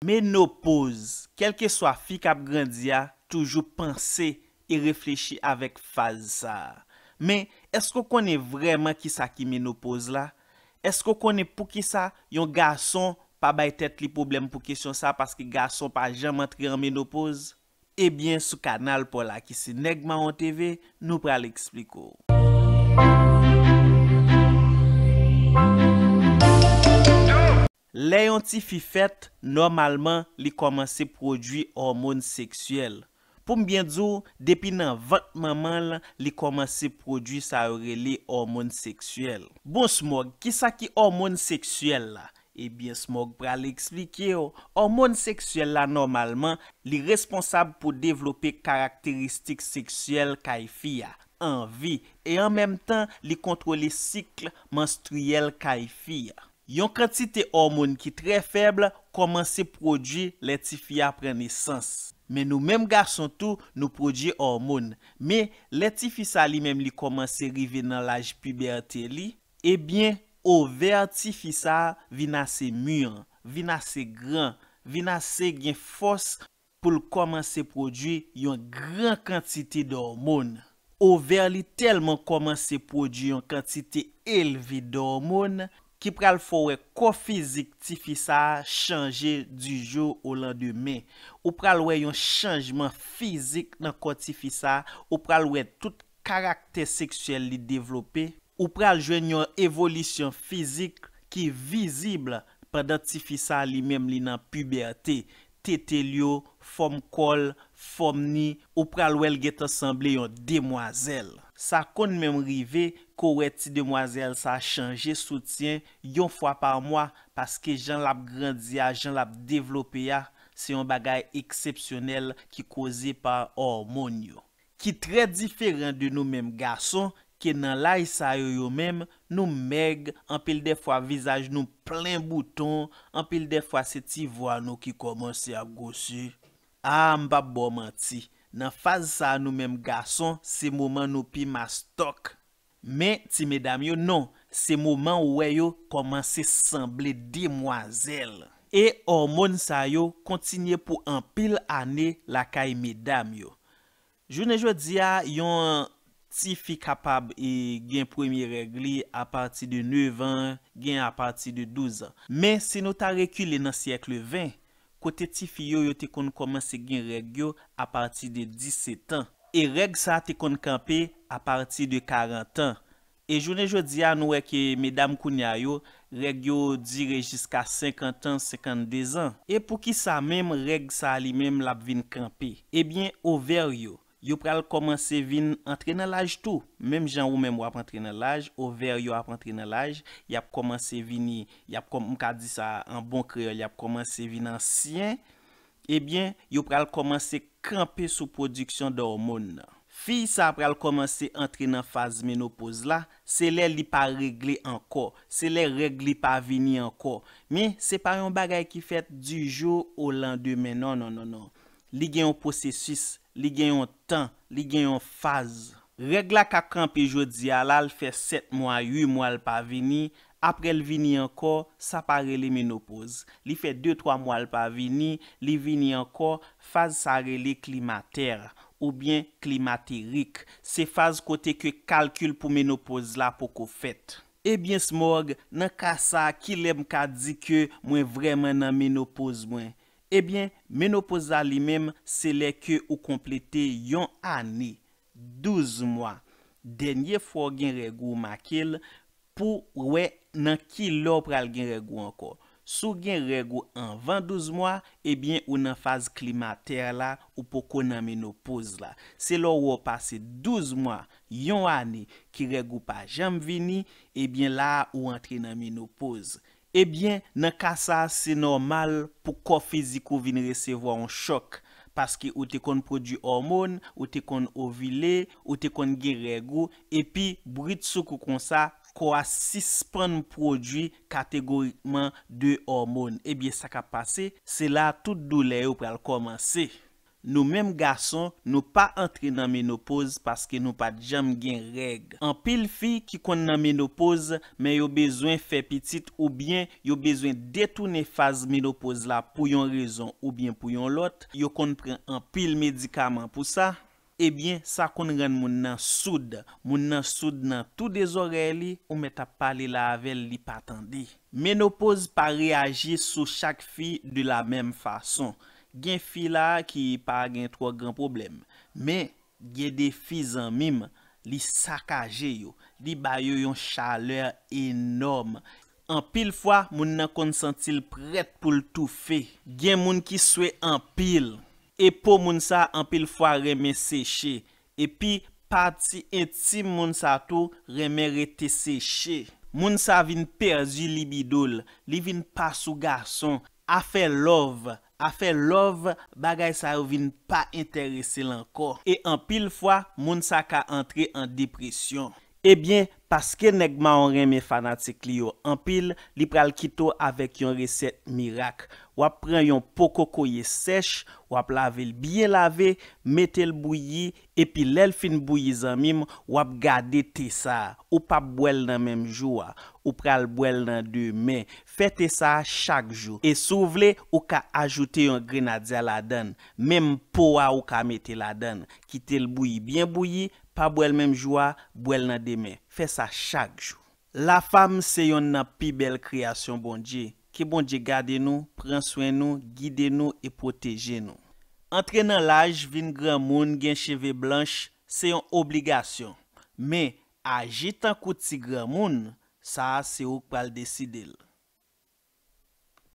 Ménopause, quel que soit fi k'ap grandi a, toujours penser et réfléchir avec phase ça. Mais est-ce qu'on connaît vraiment qui ça qui ménopause là? Est-ce qu'on connaît pour qui ça yon garçon pas bay tête li problème pour question ça parce que garçon pas jamais entrer en ménopause? Eh bien, sous canal pour la qui c'est Nèg Marron TV, nous pral expliquer. Les yon ti fi fête, normalement, li commence produire hormones sexuels. Pour bien dire, depuis nan votre maman, li commence produire ça les hormones sexuels. Bon Smog, qui ça qui hormones sexuels là? Eh bien, Smog pral expliquer. Hormones sexuels là, normalement, li responsable pour développer caractéristiques sexuelles kay fia. Envie et en même temps, li contrôler cycle menstruel kay fia. Yon quantité hormone qui très faible commence à produire les ti fia prend naissance. Mais nous même garçons tout nous produit hormones. Mais les ti fi sa li même li commence à arriver dans l'âge puberté li, eh bien ovaire ti fi sa vin assez mûr, vin assez grand, vin assez gen force pour commencer produire yon grand quantité d'hormones. Ovaire li tellement commence à produire une quantité élevée d'hormones qui pral fò corps physique ti fi sa changer du jour au lendemain. Ou pral wè yon changement physique dans corps ti fi sa, ou pral wè tout caractère sexuel li développé, ou pral jwenn yon évolution physique qui visible pendant ti fi sa li même li nan puberté. Tété liyo, forme col, forme ni, ou pral wè l get ensemble yon demoiselle. Ça kon même rive ko wè ti demoiselle ça changer soutien yon fois par mois parce que Jean l'a grandi a, Jean l'a développé a, c'est un bagay exceptionnel qui causé par hormones yo. Qui très différent de nous mêmes garçons que dans l'âge sa yo même nous meg en pile des fois visage nous plein bouton, en pile des fois c'est ti voix nous qui commence à gosser. Ah m'pa bon menti. Dans phase ça nous même garçons, c'est moment nous pi mastoc. Mais ti mesdames yo non, c'est moment où yo commence sembler demoiselle. Et hormones sa yo continue pour un pile année la kay mesdames yo. Journée jodi a yon ti fi capable et gen premier règle à partir de 9 ans, gen à partir de 12 ans. Mais si nous ta reculé dans siècle 20, côté ti fi yo te kon commence gen règle yo à partir de 17 ans. Et règle ça te kon camper à partir de 40 ans. Et journée jodi a nou que mesdames kounya yo règle yo dire jusqu'à 50 ans, 52 ans. Et pour qui ça même règle ça li même la vin camper. Eh bien ovaire yo pral commencer vin entrer dans l'âge tout, même gens ou même ou entrer dans l'âge, ovaire yo entrer dans l'âge, y a commencé vini, y a comme on dit ça en bon créole, y a commencé vin ancien. Eh bien yo pral commencer camper sous production d'hormones. Fille ça pral commencer entrer dans phase ménopause là, c'est les li pas réglé encore, c'est les règles pas vini encore. Mais c'est pas un bagay qui fait du jour au lendemain, non. Li gen un processus, li gen un temps, li gen un phase. Règle la ka camper jodi a la, l fait 7 mois, 8 mois l pa vini, après l vini encore, ça parle les ménopause. Li fait 2-3 mois l pa vini, li vini encore, phase ça relé climatéraire ou bien climatérique. C'est phase côté que calcul pour ménopause là pour qu'on fait. Eh bien Smog, nan ka sa ki lem ka di que moi vraiment nan ménopause moi. Eh bien, ménopause li même c'est les que ou compléter yon année, 12 mois. Dernier fois gen règle makil pour ouais nan ki lò pral gen règle encore. Sou gen règle avant 12 mois, eh bien ou nan phase climatéraire là ou poko nan ménopause là. C'est là où passe 12 mois, yon année qui règle pas jam vini, eh bien là ou entre nan ménopause. Eh bien, dans cas ça, c'est normal pour corps physique ou vin recevoir un choc parce que ou te kon produit hormones, ou te kon ovulé, ou te kon gen règle et puis brut soukou comme ça, quoi suspend produit catégoriquement de hormones. Eh bien, ça qui passe, c'est là toute douleur ou pral commencer. nous même garçons, nous pas entrer dans ménopause parce que nous pas jamais gen règle. En pile fille qui kon dans ménopause, mais yo besoin faire petite ou bien yo besoin détourner phase ménopause là pour une raison ou bien pour une l'autre, yo kon prend en pile médicament pour ça. Eh bien, ça kon rend moun nan soud nan tout des oreilles ou met a parler la avec li pas tande. Ménopause pas réagir sur chaque fille de la même façon. Gen fille là qui pas gen trop grand problème, mais gen des filles en mime, li saccagé yo, li ba yo yon chaleur énorme. En pile fois, moun nan kon sentil prête pour le tout fait. Gen moun qui souhait en pile. Et pour moun sa en pile fois reme séché. Et puis partie intime moun sa tout reme rete séché. Moun sa vin perdu libidol, li vin pas sou garçon, a fait love, bagay sa yo vin pas intéressé encore. Et en pile fois, moun sa ka entrer en dépression. Eh bien, parce que nèg ma on reme fanatique li yo, en pile, li pral kito avec yon recette miracle. Wap pran yon pokokoye sèche, wap lave l bien lavé, mette l bouilli, et puis l'el fin bouilli zanmim, wap gade te sa. Ou pas boire dans même jour, ou pral boire dans demain. Faites ça chaque jour. Et souvle ou ka ajouter un grenadier la donne, même poa ou ka mette la donne. Quitte l bouilli bien bouilli, pas boire même jour, boire dans demain. Fais ça chaque jour. La femme c'est une pi belle création bon Dieu. Que bon Dieu garde nous, prend soin nous, guide nous et protège nous. Entrer dans l'âge vin grand moun gen cheveux blanches, c'est une obligation. Mais agir tant kou ti grand moun, ça c'est ou pral décider.